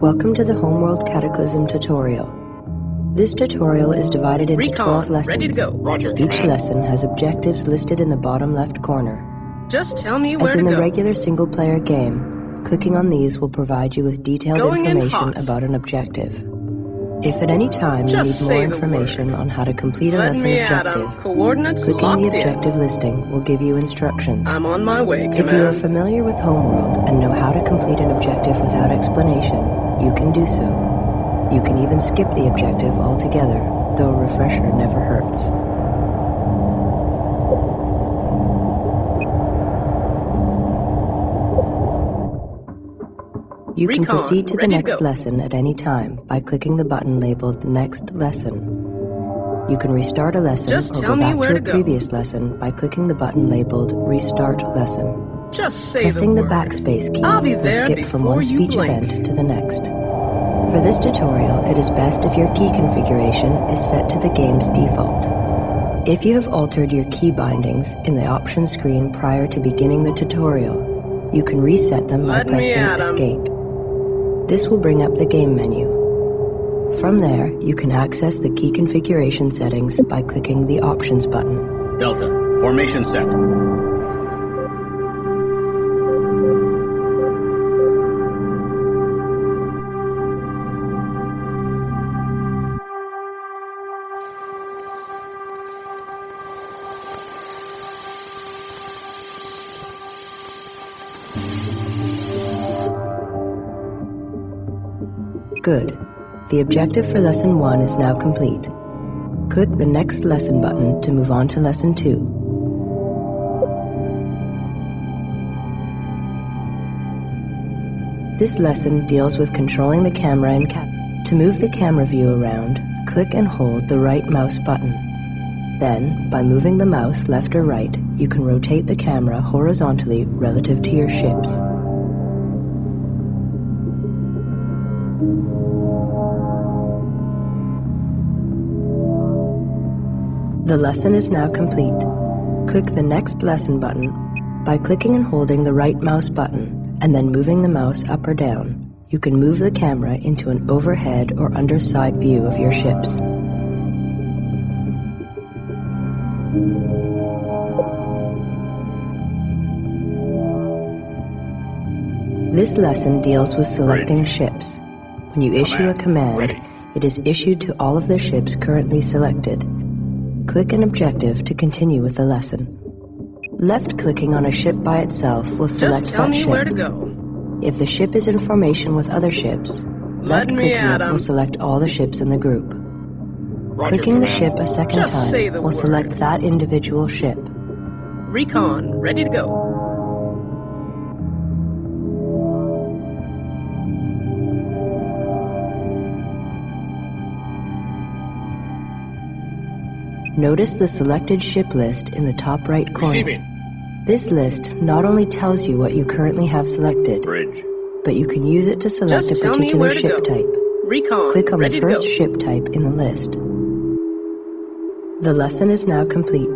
Welcome to the Homeworld Cataclysm tutorial. This tutorial is divided into 12 lessons. Ready to go. Roger, Each Command. lesson has objectives listed in the bottom left corner. Just tell me where As to in the go. regular single-player game, clicking on these will provide you with detailed Going in information hot. about an objective. If at any time you Just need more say the information on how to complete a Let lesson me objective, Adam. Coordinates clicking locked the in. objective listing will give you instructions. I'm on my way, Command. If you are familiar with Homeworld and know how to complete an objective without explanation, you can do so. You can even skip the objective altogether, though a refresher never hurts. You can Recon, proceed to the ready to next go. lesson at any time by clicking the button labeled Next Lesson. You can restart a lesson Just or tell go me back where to a to go. previous lesson by clicking the button labeled Restart Lesson. Just say Pressing the the word. backspace key I'll be will there skip from before one you speech blink. event to the next. For this tutorial, it is best if your key configuration is set to the game's default. If you have altered your key bindings in the options screen prior to beginning the tutorial, you can reset them by Let me pressing at 'em. Escape. This will bring up the game menu. From there, you can access the key configuration settings by clicking the Options button. Delta, formation set. Good. The objective for Lesson 1 is now complete. Click the Next Lesson button to move on to Lesson 2. This lesson deals with controlling the camera in To move the camera view around, click and hold the right mouse button. Then, by moving the mouse left or right, you can rotate the camera horizontally relative to your ships. The lesson is now complete. Click the Next Lesson button. By clicking and holding the right mouse button, and then moving the mouse up or down, you can move the camera into an overhead or underside view of your ships. This lesson deals with selecting ships. When you issue a command, Ready. it is issued to all of the ships currently selected. Click an objective to continue with the lesson. Left-clicking on a ship by itself will select Just tell that me ship. where to go. If the ship is in formation with other ships, Let me left-clicking at it 'em. will select all the ships in the group. Roger, Clicking the Command. ship a second Just say time the will word. select that individual ship. Recon, ready to go. Notice the selected ship list in the top right corner. Receiving. This list not only tells you what you currently have selected, Bridge. but you can use it to select Just a tell me particular where to ship go. type. Recon, Click on the ready first to go. ship type in the list. The lesson is now complete.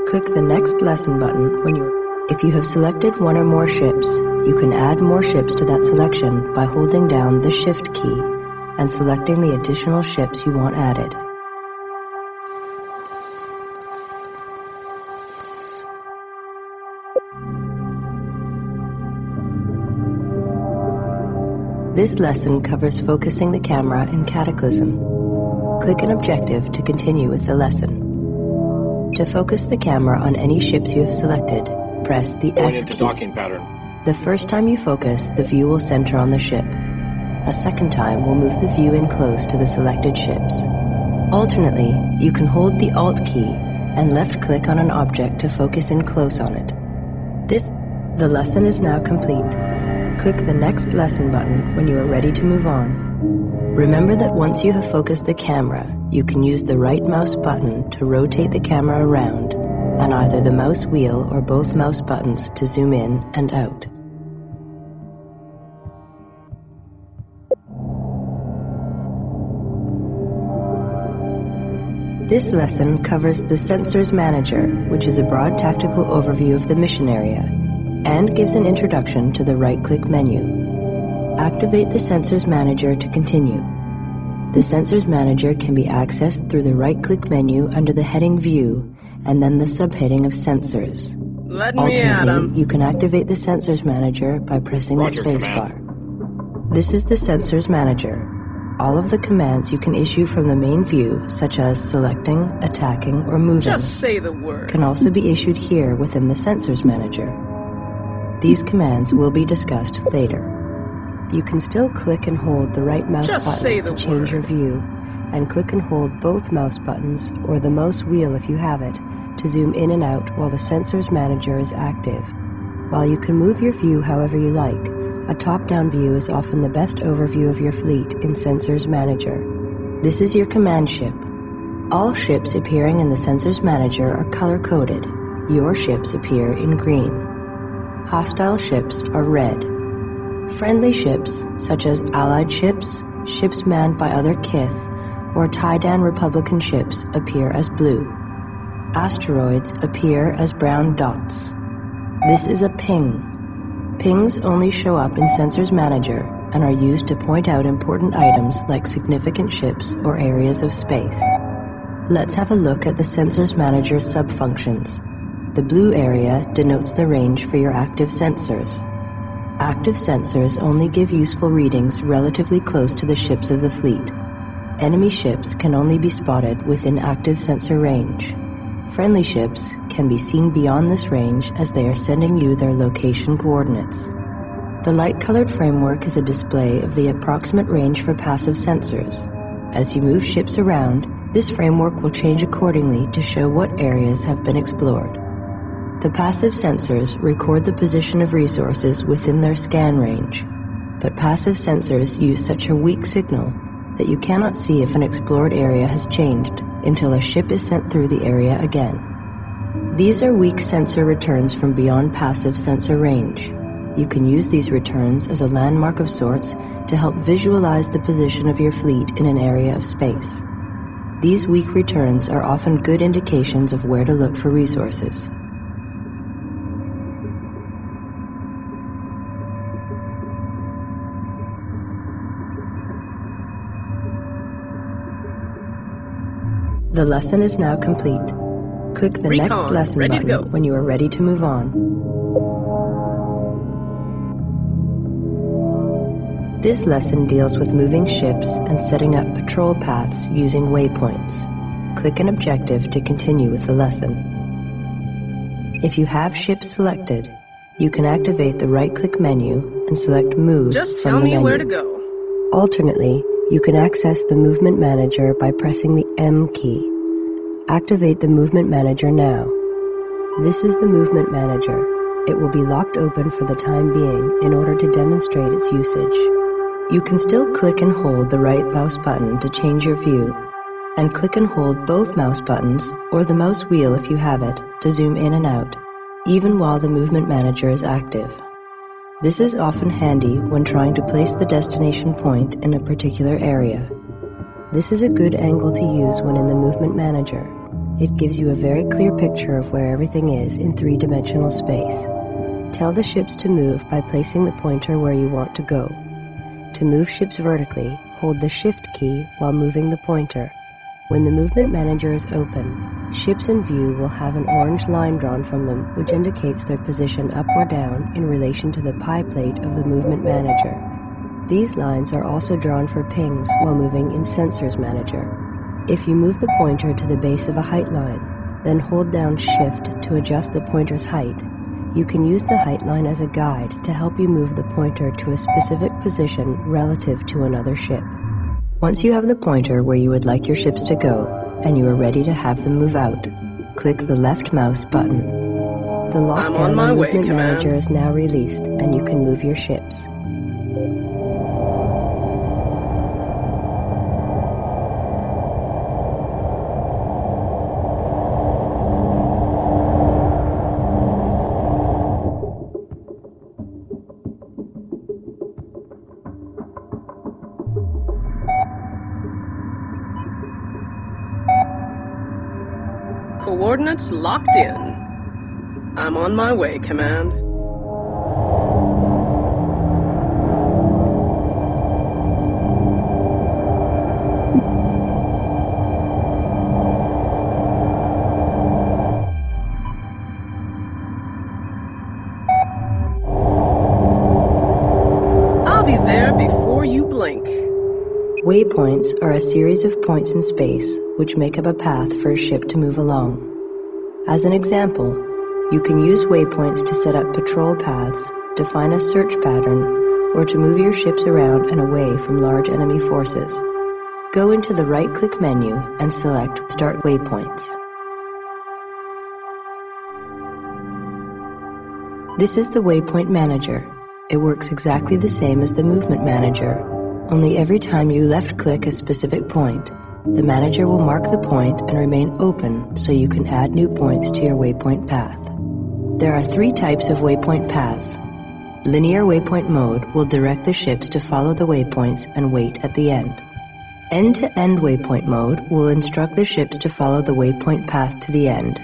Click the Next Lesson button when If you have selected one or more ships, you can add more ships to that selection by holding down the Shift key and selecting the additional ships you want added. This lesson covers focusing the camera in Cataclysm. Click an objective to continue with the lesson. To focus the camera on any ships you have selected, press the Going F into key. docking pattern. The first time you focus, the view will center on the ship. A second time will move the view in close to the selected ships. Alternately, you can hold the Alt key and left-click on an object to focus in close on it. The lesson is now complete. Click the Next Lesson button when you are ready to move on. Remember that once you have focused the camera, you can use the right mouse button to rotate the camera around, and either the mouse wheel or both mouse buttons to zoom in and out. This lesson covers the Sensors Manager, which is a broad tactical overview of the mission area, and gives an introduction to the right-click menu. Activate the Sensors Manager to continue. The Sensors Manager can be accessed through the right-click menu under the heading View and then the subheading of Sensors. Let me at 'em. Alternately, you can activate the Sensors Manager by pressing Roger, the spacebar. This is the Sensors Manager. All of the commands you can issue from the main view, such as selecting, attacking, or moving, Just say the word. can also be issued here within the Sensors Manager. These commands will be discussed later. You can still click and hold the right mouse Just say button the to change word. your view, and click and hold both mouse buttons or the mouse wheel if you have it to zoom in and out while the Sensors Manager is active. While you can move your view however you like, a top-down view is often the best overview of your fleet in Sensors Manager. This is your command ship. All ships appearing in the Sensors Manager are color-coded. Your ships appear in green. Hostile ships are red. Friendly ships, such as Allied ships, ships manned by other kith, or Taidan Republican ships, appear as blue. Asteroids appear as brown dots. This is a ping. Pings only show up in Sensors Manager and are used to point out important items like significant ships or areas of space. Let's have a look at the Sensors Manager's subfunctions. The blue area denotes the range for your active sensors. Active sensors only give useful readings relatively close to the ships of the fleet. Enemy ships can only be spotted within active sensor range. Friendly ships can be seen beyond this range as they are sending you their location coordinates. The light-colored framework is a display of the approximate range for passive sensors. As you move ships around, this framework will change accordingly to show what areas have been explored. The passive sensors record the position of resources within their scan range, but passive sensors use such a weak signal that you cannot see if an explored area has changed until a ship is sent through the area again. These are weak sensor returns from beyond passive sensor range. You can use these returns as a landmark of sorts to help visualize the position of your fleet in an area of space. These weak returns are often good indications of where to look for resources. The lesson is now complete. Click the Recon, next lesson ready to go. button when you are ready to move on. This lesson deals with moving ships and setting up patrol paths using waypoints. Click an objective to continue with the lesson. If you have ships selected, you can activate the right-click menu and select Move Just from tell the me menu. where to go. Alternately, you can access the Movement Manager by pressing the M key. Activate the Movement Manager now. This is the Movement Manager. It will be locked open for the time being in order to demonstrate its usage. You can still click and hold the right mouse button to change your view, and click and hold both mouse buttons, or the mouse wheel if you have it, to zoom in and out, even while the Movement Manager is active. This is often handy when trying to place the destination point in a particular area. This is a good angle to use when in the Movement Manager. It gives you a very clear picture of where everything is in three-dimensional space. Tell the ships to move by placing the pointer where you want to go. To move ships vertically, hold the Shift key while moving the pointer. When the Movement Manager is open, ships in view will have an orange line drawn from them which indicates their position up or down in relation to the pie plate of the Movement Manager. These lines are also drawn for pings while moving in Sensors Manager. If you move the pointer to the base of a height line, then hold down Shift to adjust the pointer's height, you can use the height line as a guide to help you move the pointer to a specific position relative to another ship. Once you have the pointer where you would like your ships to go, and you are ready to have them move out, click the left mouse button. The I'm on lockdown my and way, Movement Command. Manager is now released, and you can move your ships. Coordinates locked in. I'm on my way, Command. Waypoints are a series of points in space which make up a path for a ship to move along. As an example, you can use waypoints to set up patrol paths, define a search pattern, or to move your ships around and away from large enemy forces. Go into the right-click menu and select Start Waypoints. This is the Waypoint Manager. It works exactly the same as the Movement Manager, only every time you left-click a specific point, the manager will mark the point and remain open so you can add new points to your waypoint path. There are 3 types of waypoint paths. Linear waypoint mode will direct the ships to follow the waypoints and wait at the end. End-to-end waypoint mode will instruct the ships to follow the waypoint path to the end,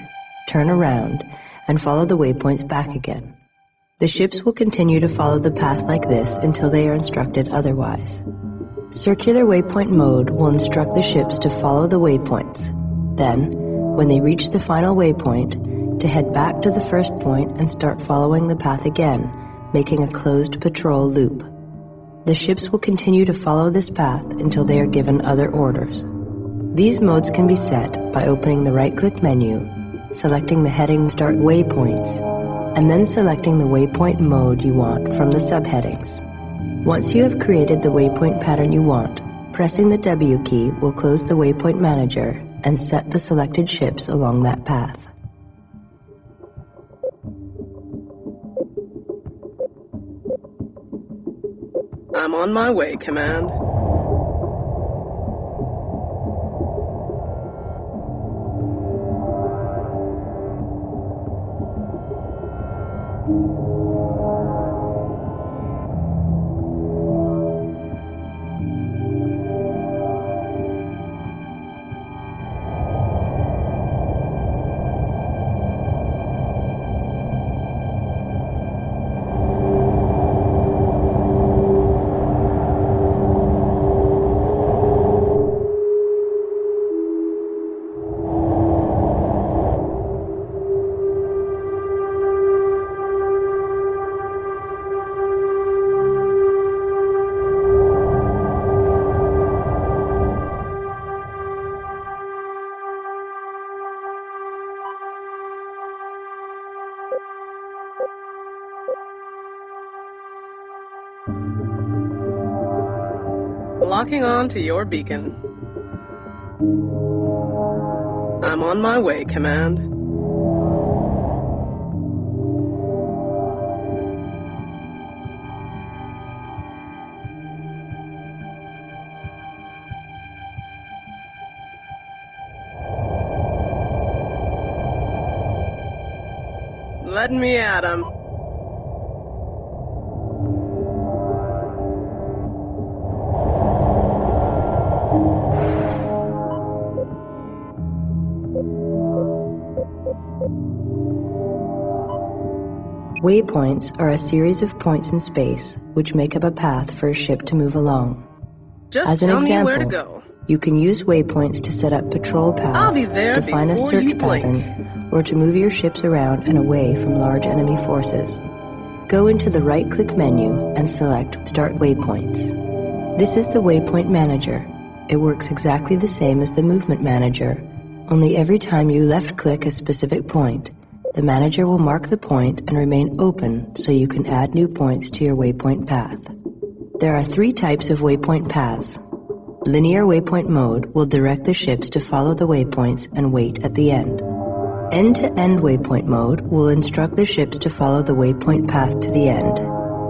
turn around, and follow the waypoints back again. The ships will continue to follow the path like this until they are instructed otherwise. Circular waypoint mode will instruct the ships to follow the waypoints. Then, when they reach the final waypoint, to head back to the first point and start following the path again, making a closed patrol loop. The ships will continue to follow this path until they are given other orders. These modes can be set by opening the right-click menu, selecting the heading Start Waypoints, and then selecting the waypoint mode you want from the subheadings. Once you have created the waypoint pattern you want, pressing the W key will close the Waypoint Manager and set the selected ships along that path. I'm on my way, Command. Locking on to your beacon. I'm on my way, Command. Let me at 'em. Waypoints are a series of points in space which make up a path for a ship to move along. Just As an tell me example, where to go. you can use waypoints to set up patrol I'll paths, be there define a before search you blink. pattern, or to move your ships around and away from large enemy forces. Go into the right-click menu and select Start Waypoints. This is the Waypoint Manager. It works exactly the same as the Movement Manager, only every time you left-click a specific point, the manager will mark the point and remain open so you can add new points to your waypoint path. There are 3 types of waypoint paths. Linear waypoint mode will direct the ships to follow the waypoints and wait at the end. End-to-end waypoint mode will instruct the ships to follow the waypoint path to the end,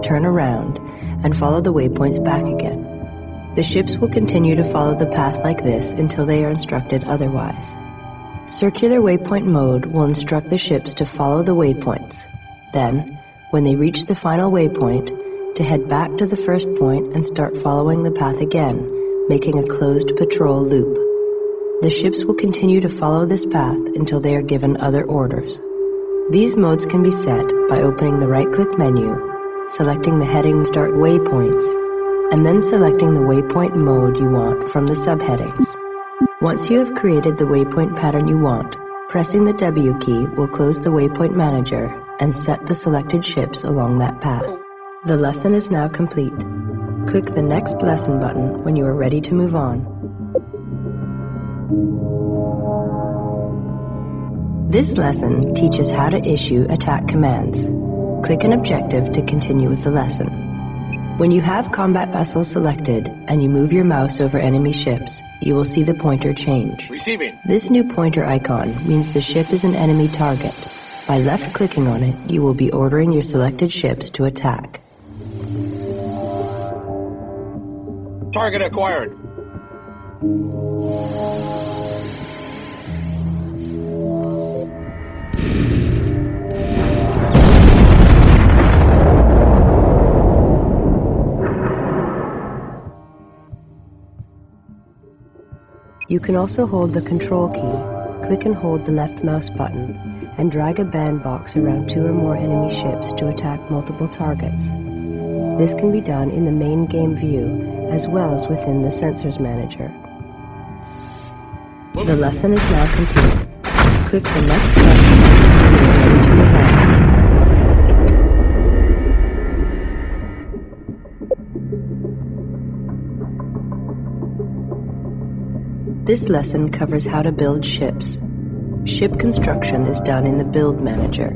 turn around, and follow the waypoints back again. The ships will continue to follow the path like this until they are instructed otherwise. Circular waypoint mode will instruct the ships to follow the waypoints. Then, when they reach the final waypoint, to head back to the first point and start following the path again, making a closed patrol loop. The ships will continue to follow this path until they are given other orders. These modes can be set by opening the right-click menu, selecting the heading Start Waypoints, and then selecting the waypoint mode you want from the subheadings. Once you have created the waypoint pattern you want, pressing the W key will close the Waypoint Manager and set the selected ships along that path. The lesson is now complete. Click the Next Lesson button when you are ready to move on. This lesson teaches how to issue attack commands. Click an objective to continue with the lesson. When you have combat vessels selected and you move your mouse over enemy ships, you will see the pointer change. Receiving. This new pointer icon means the ship is an enemy target. By left-clicking on it, you will be ordering your selected ships to attack. Target acquired. You can also hold the Control key, click and hold the left mouse button, and drag a bandbox around 2 or more enemy ships to attack multiple targets. This can be done in the main game view as well as within the Sensors Manager. The lesson is now complete. Click the next lesson when you are ready to move on. This lesson covers how to build ships. Ship construction is done in the Build Manager.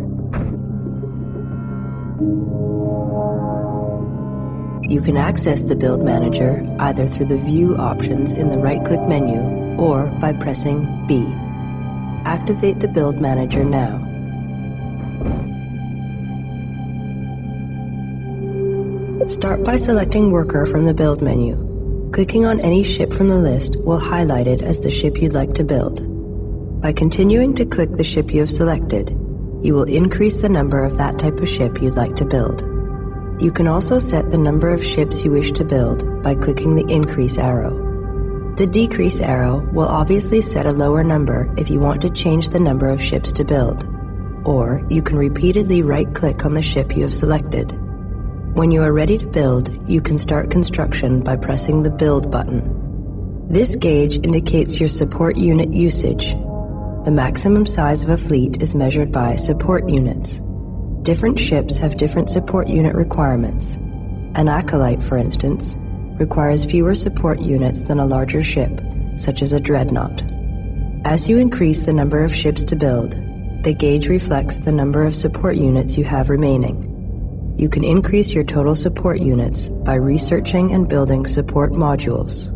You can access the Build Manager either through the View options in the right-click menu or by pressing B. Activate the Build Manager now. Start by selecting Worker from the Build menu. Clicking on any ship from the list will highlight it as the ship you'd like to build. By continuing to click the ship you have selected, you will increase the number of that type of ship you'd like to build. You can also set the number of ships you wish to build by clicking the increase arrow. The decrease arrow will obviously set a lower number if you want to change the number of ships to build, or you can repeatedly right-click on the ship you have selected. When you are ready to build, you can start construction by pressing the Build button. This gauge indicates your support unit usage. The maximum size of a fleet is measured by support units. Different ships have different support unit requirements. An Acolyte, for instance, requires fewer support units than a larger ship, such as a dreadnought. As you increase the number of ships to build, the gauge reflects the number of support units you have remaining. You can increase your total support units by researching and building support modules.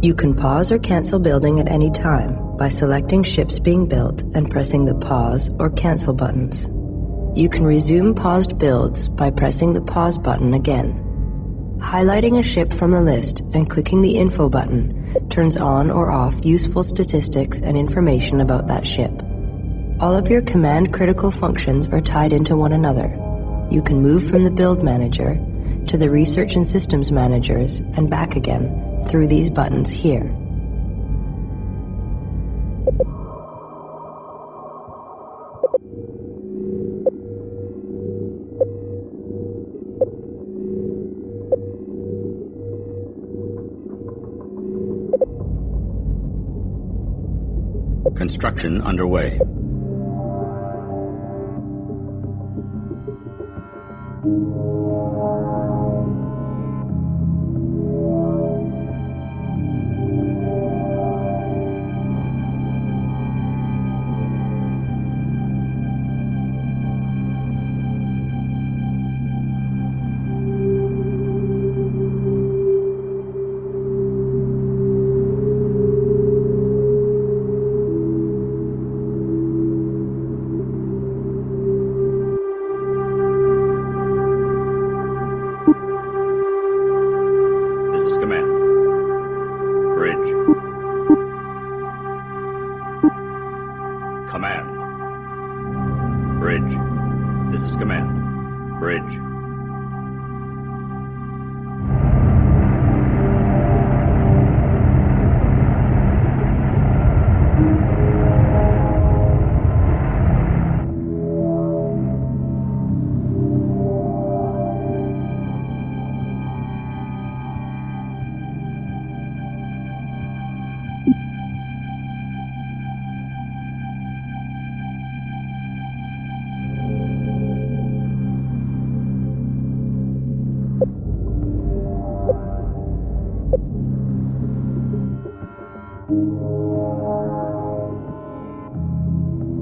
You can pause or cancel building at any time by selecting ships being built and pressing the pause or cancel buttons. You can resume paused builds by pressing the pause button again. Highlighting a ship from the list and clicking the info button turns on or off useful statistics and information about that ship. All of your command critical functions are tied into one another. You can move from the Build Manager to the Research and Systems Managers and back again through these buttons here. Construction underway.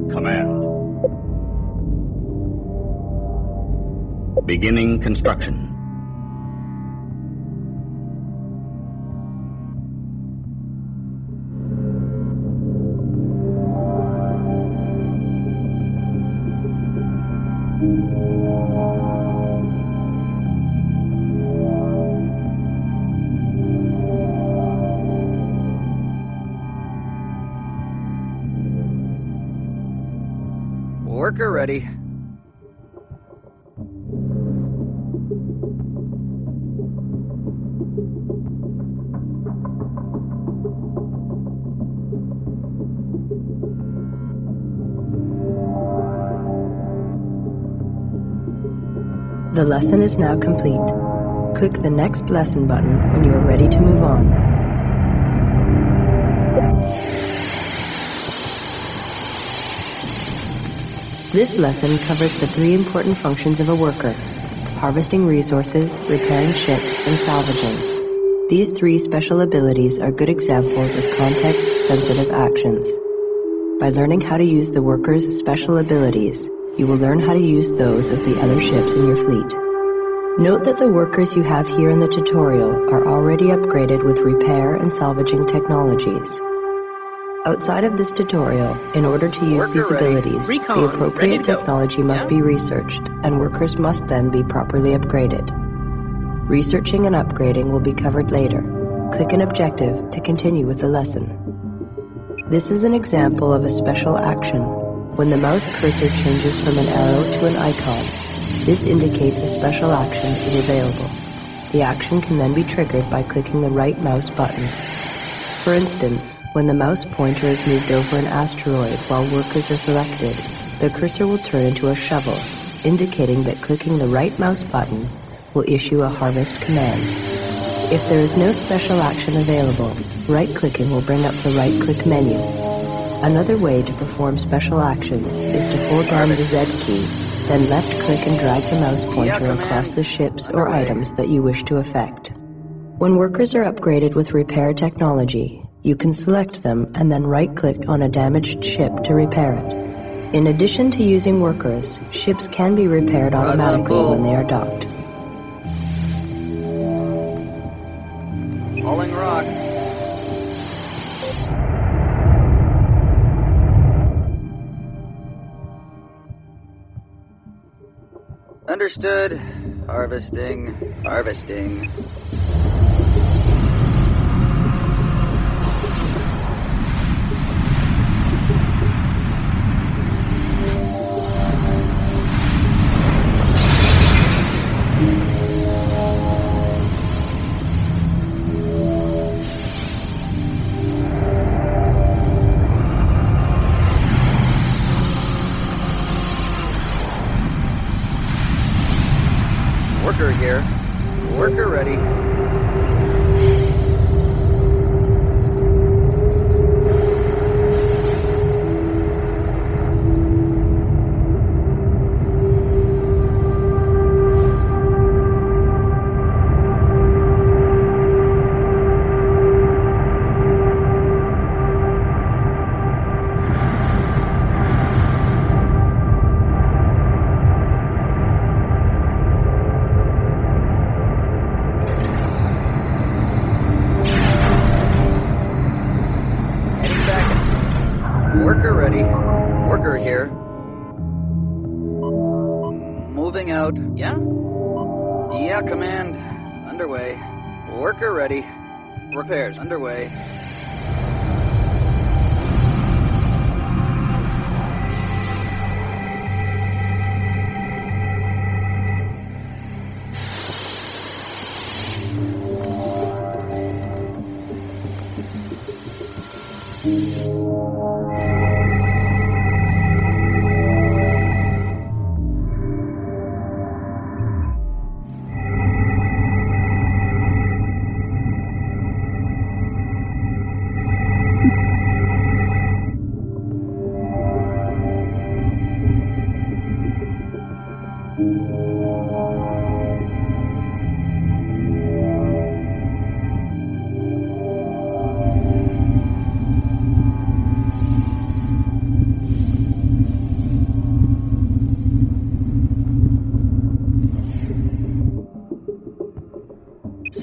Command. Beginning construction. Worker ready. The lesson is now complete. Click the Next Lesson button when you are ready to move on. This lesson covers the 3 important functions of a worker: harvesting resources, repairing ships, and salvaging. These 3 special abilities are good examples of context-sensitive actions. By learning how to use the worker's special abilities, you will learn how to use those of the other ships in your fleet. Note that the workers you have here in the tutorial are already upgraded with repair and salvaging technologies. Outside of this tutorial, in order to use these abilities, the appropriate technology must be researched, and workers must then be properly upgraded. Researching and upgrading will be covered later. Click an objective to continue with the lesson. This is an example of a special action. When the mouse cursor changes from an arrow to an icon, this indicates a special action is available. The action can then be triggered by clicking the right mouse button. For instance, when the mouse pointer is moved over an asteroid while workers are selected, the cursor will turn into a shovel, indicating that clicking the right mouse button will issue a harvest command. If there is no special action available, right-clicking will bring up the right-click menu. Another way to perform special actions is to hold down the Z key, then left-click and drag the mouse pointer across the ships or items that you wish to affect. When workers are upgraded with repair technology, you can select them and then right-click on a damaged ship to repair it. In addition to using workers, ships can be repaired automatically when they are docked. Hauling rock. Understood. Harvesting. Worker here. Worker ready. Worker ready. Worker here. Moving out. Yeah? Yeah, command. Underway. Worker ready. Repairs underway.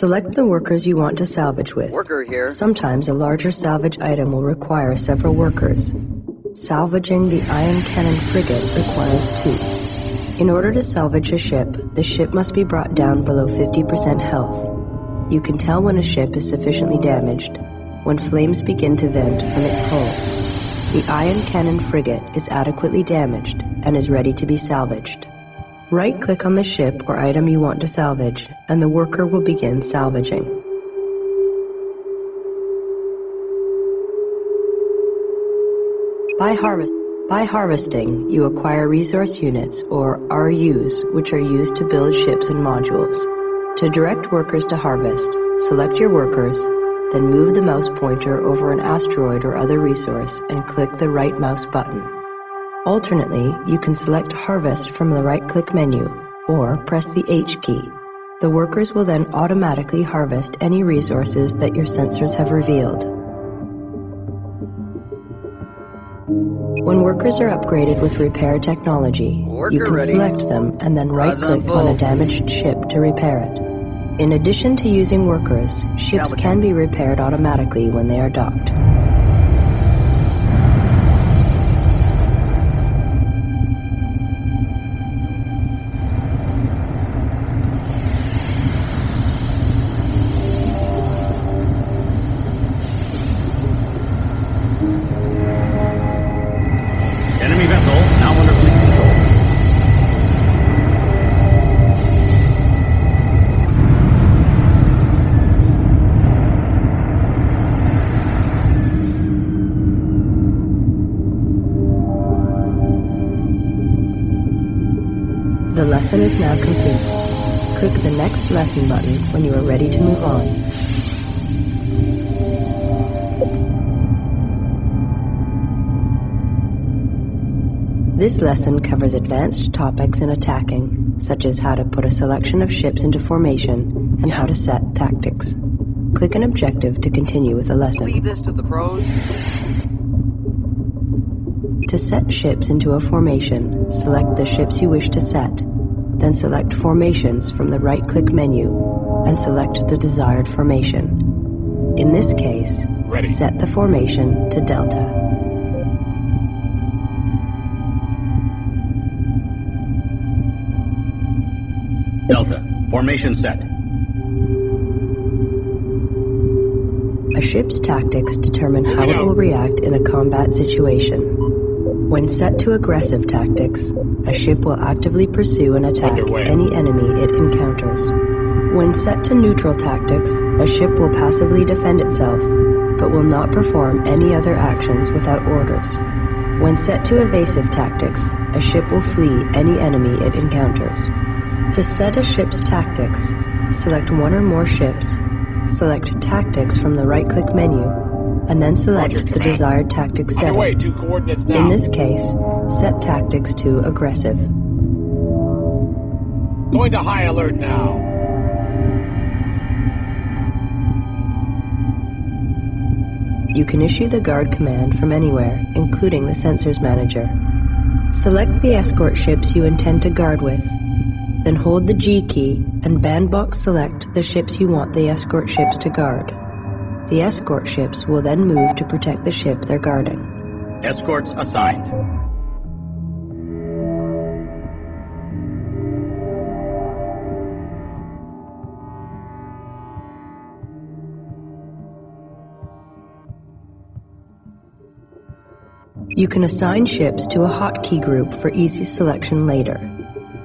Select the workers you want to salvage with. Worker here. Sometimes a larger salvage item will require several workers. Salvaging the ion cannon frigate requires 2. In order to salvage a ship, the ship must be brought down below 50% health. You can tell when a ship is sufficiently damaged when flames begin to vent from its hull. The ion cannon frigate is adequately damaged and is ready to be salvaged. Right-click on the ship or item you want to salvage, and the worker will begin salvaging. By harvesting, you acquire resource units, or RUs, which are used to build ships and modules. To direct workers to harvest, select your workers, then move the mouse pointer over an asteroid or other resource and click the right mouse button. Alternately, you can select Harvest from the right-click menu, or press the H key. The workers will then automatically harvest any resources that your sensors have revealed. When workers are upgraded with repair technology, you can select them and then right-click on a damaged ship to repair it. In addition to using workers, ships can be repaired automatically when they are docked. Enemy vessel now under fleet control. The lesson is now complete. Click the next lesson button when you are ready to move on. This lesson covers advanced topics in attacking, such as how to put a selection of ships into formation and how to set tactics. Click an objective to continue with the lesson. Leave this to the pros. To set ships into a formation, select the ships you wish to set, then select Formations from the right-click menu and select the desired formation. In this case, set the formation to Delta. Delta. Formation set. A ship's tactics determine how it will react in a combat situation. When set to aggressive tactics, a ship will actively pursue and attack any enemy it encounters. When set to neutral tactics, a ship will passively defend itself, but will not perform any other actions without orders. When set to evasive tactics, a ship will flee any enemy it encounters. To set a ship's tactics, select one or more ships, select Tactics from the right-click menu, and then select the desired tactic setting. In this case, set tactics to aggressive. Going to high alert now. You can issue the guard command from anywhere, including the Sensors Manager. Select the escort ships you intend to guard with, then hold the G key and bandbox select the ships you want the escort ships to guard. The escort ships will then move to protect the ship they're guarding. Escorts assigned. You can assign ships to a hotkey group for easy selection later.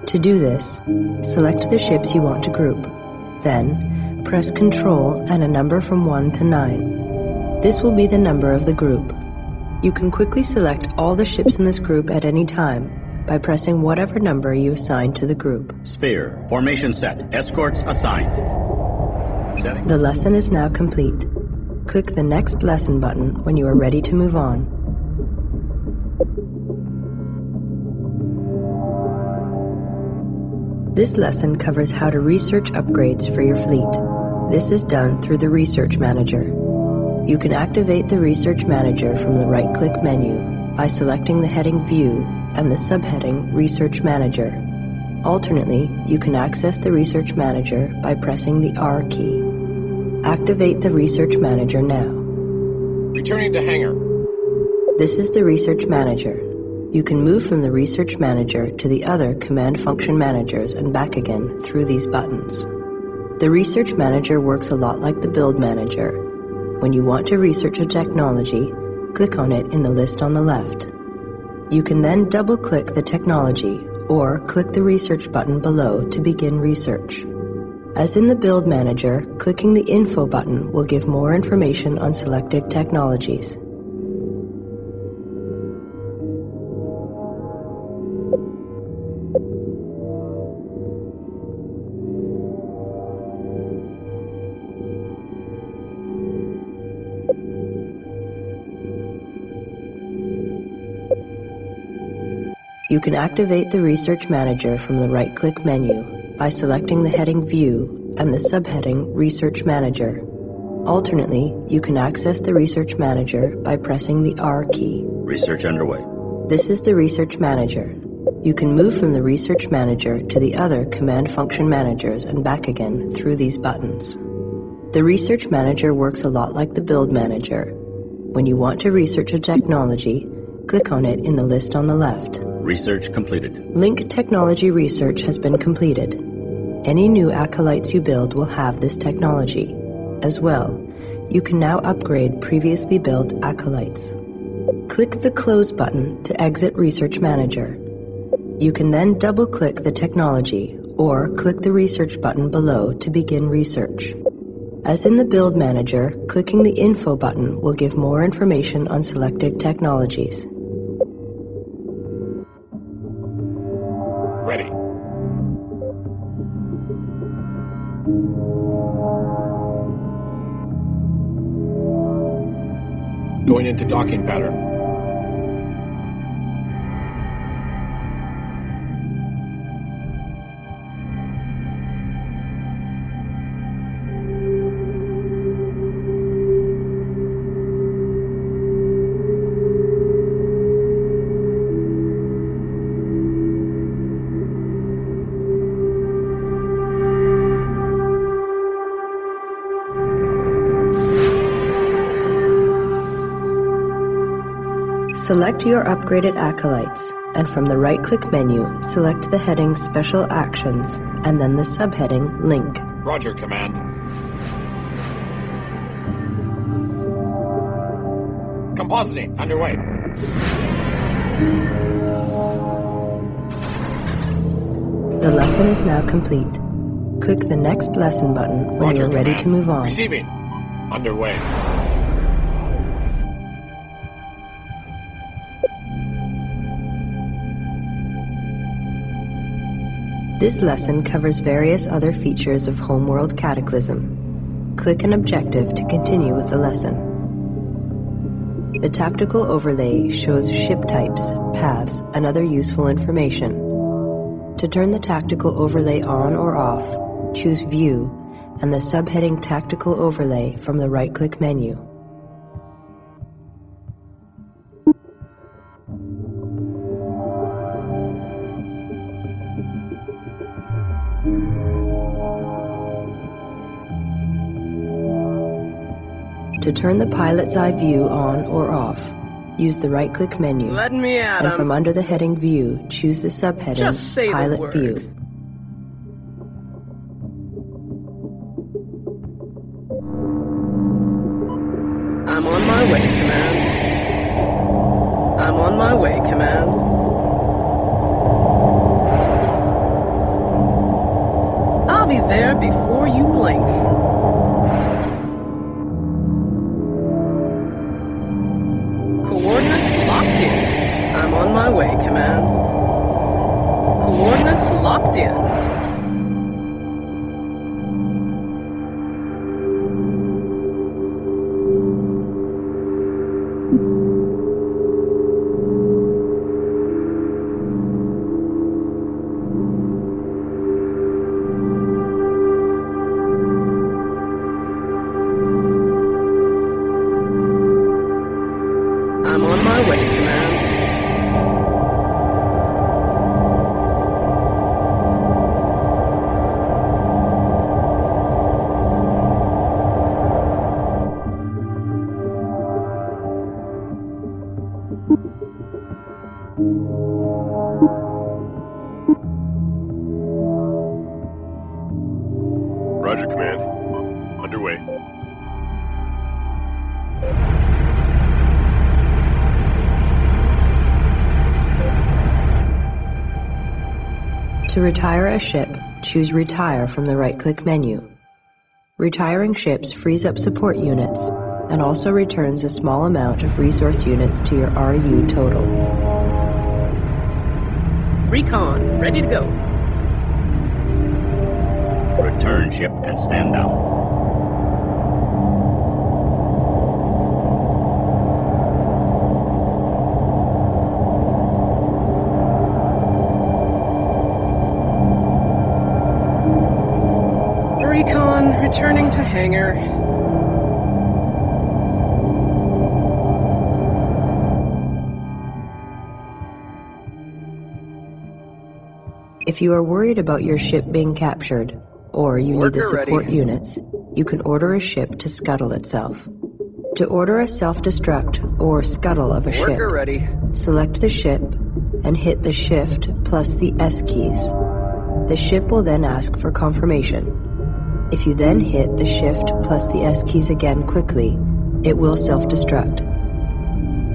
To do this, select the ships you want to group. Then, press Ctrl and a number from 1 to 9. This will be the number of the group. You can quickly select all the ships in this group at any time by pressing whatever number you assign to the group. Sphere. Formation set. Escorts assigned. Setting. The lesson is now complete. Click the next lesson button when you are ready to move on. This lesson covers how to research upgrades for your fleet. This is done through the Research Manager. You can activate the Research Manager from the right-click menu by selecting the heading View and the subheading Research Manager. Alternately, you can access the Research Manager by pressing the R key. Activate the Research Manager now. Returning to hangar. This is the Research Manager. You can move from the Research Manager to the other Command Function Managers and back again through these buttons. The Research Manager works a lot like the Build Manager. When you want to research a technology, click on it in the list on the left. You can then double-click the technology or click the Research button below to begin research. As in the Build Manager, clicking the Info button will give more information on selected technologies. You can activate the Research Manager from the right-click menu by selecting the heading View and the subheading Research Manager. Alternately, you can access the Research Manager by pressing the R key. Research underway. This is the Research Manager. You can move from the Research Manager to the other Command Function Managers and back again through these buttons. The Research Manager works a lot like the Build Manager. When you want to research a technology, click on it in the list on the left. Research completed. Link Technology Research has been completed. Any new acolytes you build will have this technology. As well, you can now upgrade previously built acolytes. Click the Close button to exit Research Manager. You can then double-click the technology or click the Research button below to begin research. As in the Build Manager, clicking the Info button will give more information on selected technologies. Ready. Going into docking pattern. Select your upgraded acolytes, and from the right-click menu, select the heading Special Actions, and then the subheading Link. Roger, Command. Compositing underway. The lesson is now complete. Click the Next Lesson button when Roger, you are ready Command. to move on. Receiving. Underway. This lesson covers various other features of Homeworld Cataclysm. Click an objective to continue with the lesson. The tactical overlay shows ship types, paths, and other useful information. To turn the tactical overlay on or off, choose View and the subheading Tactical Overlay from the right-click menu. To turn the pilot's eye view on or off, use the right-click menu, Let me at and from 'em. under the heading View, choose the subheading Just say the Pilot word. View. I'm on my way, Command. I'm on my way, Command. I'll be there before you blink. Coordinates locked in. I'm on my way, Command. Coordinates locked in. I'm on my way, Command. Roger, Command. Underway. To retire a ship, choose Retire from the right-click menu. Retiring ships frees up support units and also returns a small amount of resource units to your RU total. Recon, ready to go. Return ship and stand down. Recon, returning to hangar. If you are worried about your ship being captured, or you need the Worker support ready. units, you can order a ship to scuttle itself. To order a self-destruct or scuttle of a ship, Worker ready. select the ship and hit the Shift plus the S keys. The ship will then ask for confirmation. If you then hit the Shift plus the S keys again quickly, it will self-destruct.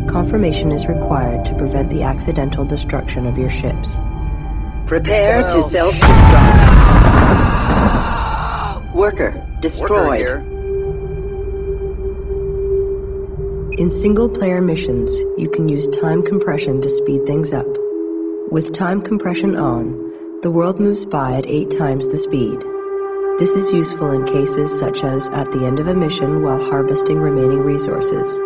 Confirmation is required to prevent the accidental destruction of your ships. Prepare Well. to self-destruct. Worker, Worker destroyed. here. In single-player missions, you can use time compression to speed things up. With time compression on, the world moves by at 8 times the speed. This is useful in cases such as at the end of a mission while harvesting remaining resources.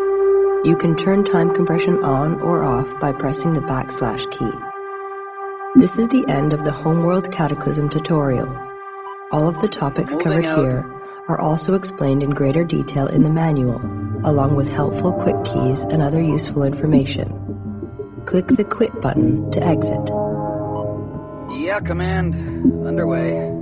You can turn time compression on or off by pressing the / key. This is the end of the Homeworld Cataclysm tutorial. All of the topics Moving covered out. here are also explained in greater detail in the manual, along with helpful quick keys and other useful information. Click the Quit button to exit. Yeah, Command. Underway.